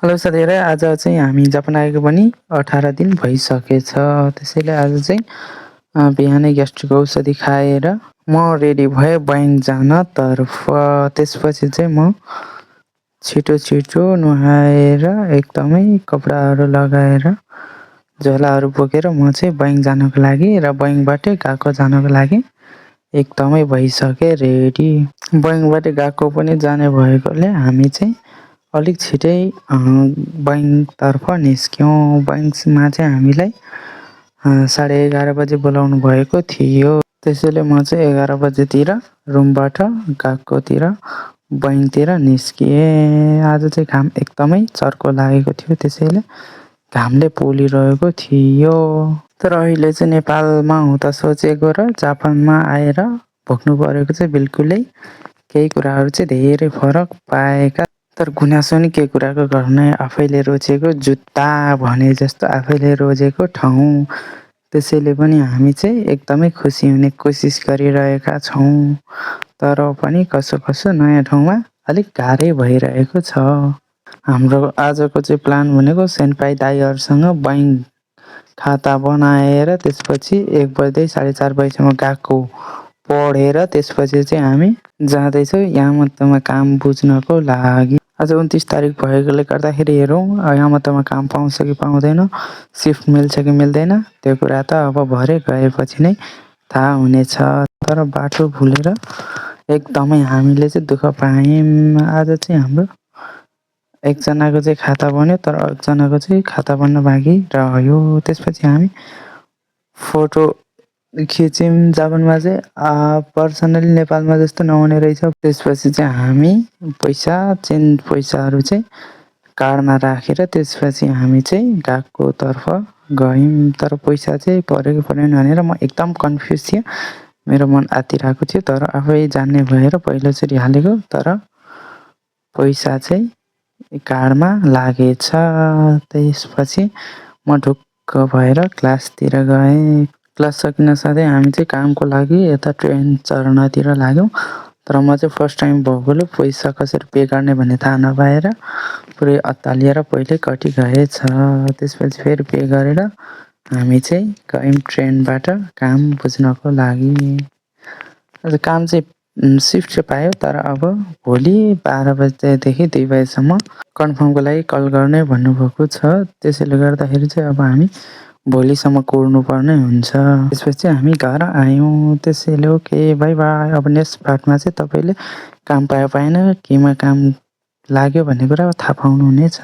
Hello साथीहरु, आज चाहिँ हामी जापान आएको पनि 18 दिन भइसकेछ। त्यसैले आज चाहिँ बिहानै ग्यास्ट्रिक औषधि खाएर म रेडी भएँ बैङ्क जानतर्फ। त्यसपछि चाहिँ म छिटो नुहाएर एकदमै कपडाहरू लगाएर झोलाहरू बोकेर म चाहिँ बैङ्क जानको लागि र बैङ्कबाटै गएको जानको लागि एकदमै भइसकेँ रेडी। बैङ्कबाट गएको पनि जाने भएकोले हामी चाहिँ अलिक छिटै बैङ्कतर्फ निस्क्यौँ। बैङ्कमा चाहिँ हामीलाई 11:30 बजे बोलाउनु भएको थियो। त्यसैले म चाहिँ 11 बजेतिर रुमबाट गएकोतिर बैङ्कतिर निस्किएँ। आज चाहिँ घाम एकदमै चर्को लागेको थियो, त्यसैले घामले पोलिरहेको थियो। तर अहिले चाहिँ नेपालमा हुँदा सोचेको र जापानमा आएर भोग्नु परेको चाहिँ बिल्कुलै केही कुराहरू चाहिँ धेरै फरक पाएका। तर गुनासो नि के कुराको गर्नु, आफैले रोजेको जुत्ता भने जस्तो आफैले रोजेको ठाउँ। त्यसैले पनि हामी चाहिँ एकदमै खुसी हुने कोसिस गरिरहेका छौँ। तर पनि कसो नयाँ ठाउँमा अलिक गाह्रै भइरहेको छ। हाम्रो आजको चाहिँ प्लान भनेको सेन्पाई दाइहरूसँग बैङ्क खाता बनाएर त्यसपछि 1 बज्दै 4:30 बजीसम्म गएको पढेर त्यसपछि चाहिँ हामी जाँदैछौँ यामातोमा काम बुझ्नको लागि। आज 29 तारिक भएकोले गर्दाखेरि हेरौँ यामातोमा काम पाउँछ कि पाउँदैन, सिफ्ट मिल्छ कि मिल्दैन, त्यो कुरा त अब भरे गएपछि नै थाहा हुनेछ। तर बाटो भुलेर एकदमै हामीले चाहिँ दुःख पायौँ। आज चाहिँ हाम्रो एकजनाको चाहिँ खाता बन्यो, तर एकजनाको चाहिँ खाता बन्न बाँकी रह्यो। त्यसपछि हामी फोटो खिच्यौँ। जापानमा चाहिँ पर्सनली नेपालमा जस्तो नहुने रहेछ। त्यसपछि चाहिँ हामी पैसाहरू चाहिँ कार्डमा राखेर त्यसपछि हामी चाहिँ गएकोतर्फ गयौँ। तर पैसा चाहिँ पऱ्यो कि परेन भनेर म एकदम कन्फ्युज थिएँ। मेरो मन आत्तिरहेको थियो, तर आफै जान्ने भएर पहिलोचोटि हालेको। तर पैसा चाहिँ कार्डमा लागेछ। त्यसपछि म ढुक्क भएर क्लासतिर गएँ। क्लास सकिनसाथै हामी चाहिँ कामको लागि यता ट्रेन चढ्नतिर लाग्यौँ। तर म चाहिँ फर्स्ट टाइम भएकोले पैसा कसरी पे गर्ने भन्ने थाहा नपाएर पुरै अत्तालिएर पहिल्यै कटिगएछ। त्यसपछि फेरि पे गरेर हामी चाहिँ गयौँ ट्रेनबाट काम बुझ्नको लागि। आज काम चाहिँ सिफ्ट चाहिँ पायो, तर अब भोलि 12 बजेदेखि 2 बजेसम्म कन्फर्मको लागि कल गर्ने भन्नुभएको छ। त्यसैले गर्दाखेरि चाहिँ अब हामी भोलिसम्म कुर्नुपर्ने हुन्छ। त्यसपछि हामी घर आयौँ। त्यसैले ओके, बाई बाई। अब नेक्स्ट पार्टमा चाहिँ तपाईँले काम पायो पाएन, केमा काम लाग्यो भन्ने कुरा थाहा पाउनुहुनेछ।